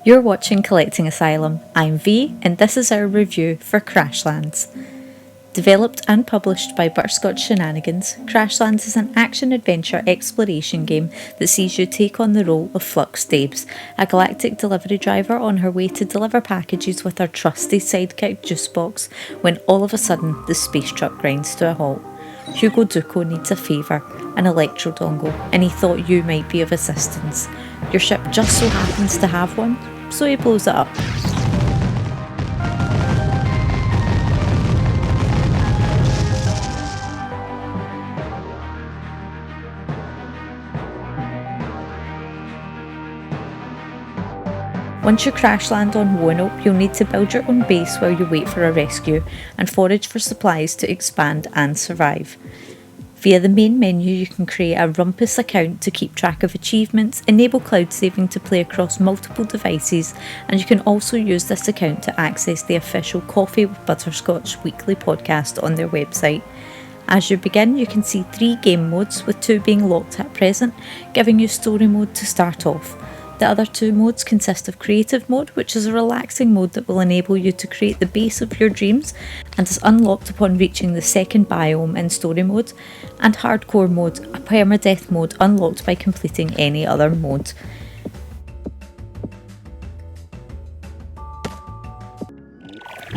You're watching Collecting Asylum. I'm V, and this is our review for Crashlands. Developed and published by Butterscotch Shenanigans, Crashlands is an action-adventure exploration game that sees you take on the role of Flux Dabes, a galactic delivery driver on her way to deliver packages with her trusty sidekick Juicebox, when all of a sudden the space truck grinds to a halt. Hugo Duco needs a favour, an electro dongle, and he thought you might be of assistance. Your ship just so happens to have one, so he blows it up. Once you crash land on Roanoke, you'll need to build your own base while you wait for a rescue and forage for supplies to expand and survive. Via the main menu, you can create a Rumpus account to keep track of achievements, enable cloud saving to play across multiple devices, and you can also use this account to access the official Coffee with Butterscotch weekly podcast on their website. As you begin, you can see 3 game modes, with 2 being locked at present, giving you story mode to start off. The other 2 modes consist of Creative Mode, which is a relaxing mode that will enable you to create the base of your dreams and is unlocked upon reaching the second biome in Story Mode, and Hardcore Mode, a permadeath mode unlocked by completing any other mode.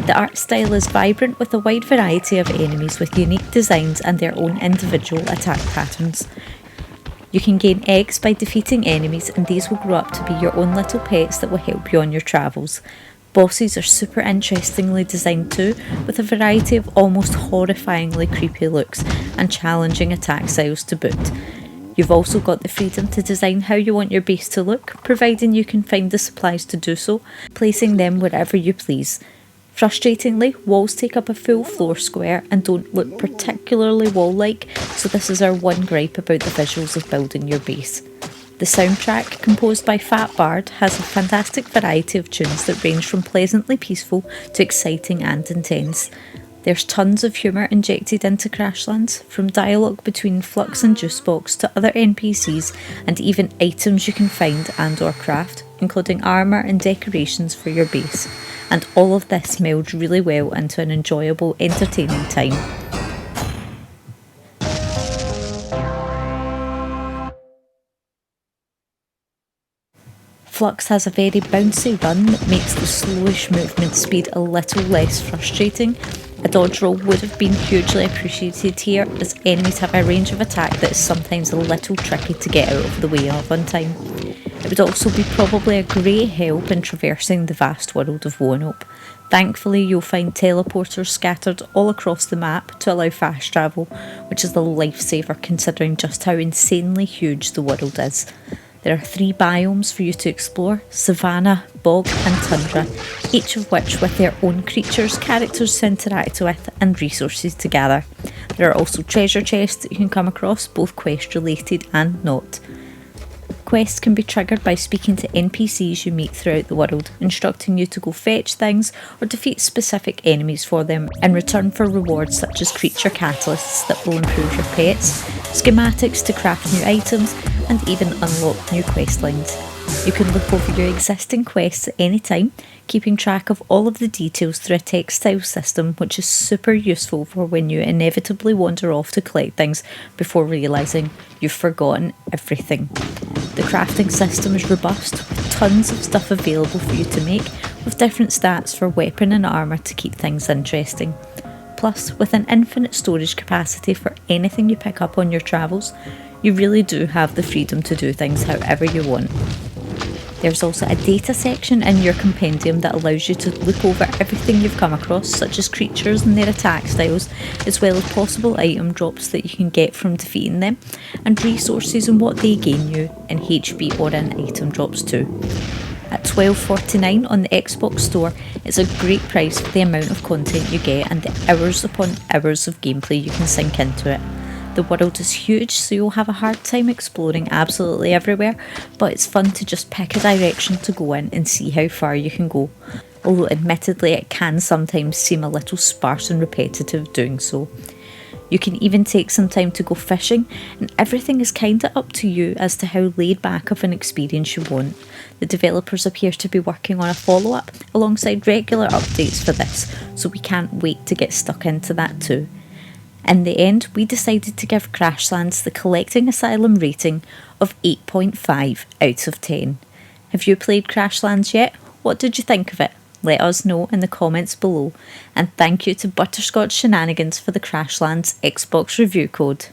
The art style is vibrant with a wide variety of enemies with unique designs and their own individual attack patterns. You can gain eggs by defeating enemies, and these will grow up to be your own little pets that will help you on your travels. Bosses are super interestingly designed too, with a variety of almost horrifyingly creepy looks and challenging attack styles to boot. You've also got the freedom to design how you want your base to look, providing you can find the supplies to do so, placing them wherever you please. Frustratingly, walls take up a full floor square and don't look particularly wall-like, so this is our one gripe about the visuals of building your base. The soundtrack, composed by Fat Bard, has a fantastic variety of tunes that range from pleasantly peaceful to exciting and intense. There's tons of humour injected into Crashlands, from dialogue between Flux and Juicebox to other NPCs and even items you can find and or craft, including armour and decorations for your base. And all of this melded really well into an enjoyable, entertaining time. Flux has a very bouncy run that makes the slowish movement speed a little less frustrating. A dodge roll would have been hugely appreciated here, as enemies have a range of attack that is sometimes a little tricky to get out of the way of on time. It would also be probably a great help in traversing the vast world of Roanoke. Thankfully, you'll find teleporters scattered all across the map to allow fast travel, which is a lifesaver considering just how insanely huge the world is. There are 3 biomes for you to explore: Savannah, Bog and Tundra, each of which with their own creatures, characters to interact with and resources to gather. There are also treasure chests that you can come across, both quest related and not. Quests can be triggered by speaking to NPCs you meet throughout the world, instructing you to go fetch things or defeat specific enemies for them in return for rewards such as creature catalysts that will improve your pets, schematics to craft new items, and even unlock new quest lines. You can look over your existing quests at any time, keeping track of all of the details through a textile system, which is super useful for when you inevitably wander off to collect things before realising you've forgotten everything. The crafting system is robust, with tons of stuff available for you to make, with different stats for weapon and armour to keep things interesting. Plus, with an infinite storage capacity for anything you pick up on your travels, you really do have the freedom to do things however you want. There's also a data section in your compendium that allows you to look over everything you've come across, such as creatures and their attack styles, as well as possible item drops that you can get from defeating them, and resources and what they gain you in HP or in item drops too. At $12.49 on the Xbox Store, it's a great price for the amount of content you get and the hours upon hours of gameplay you can sink into it. The world is huge, so you'll have a hard time exploring absolutely everywhere, but it's fun to just pick a direction to go in and see how far you can go. Although admittedly it can sometimes seem a little sparse and repetitive doing so. You can even take some time to go fishing, and everything is kinda up to you as to how laid back of an experience you want. The developers appear to be working on a follow-up alongside regular updates for this, so we can't wait to get stuck into that too. In the end, we decided to give Crashlands the Collecting Asylum rating of 8.5 out of 10. Have you played Crashlands yet? What did you think of it? Let us know in the comments below. And thank you to Butterscotch Shenanigans for the Crashlands Xbox review code.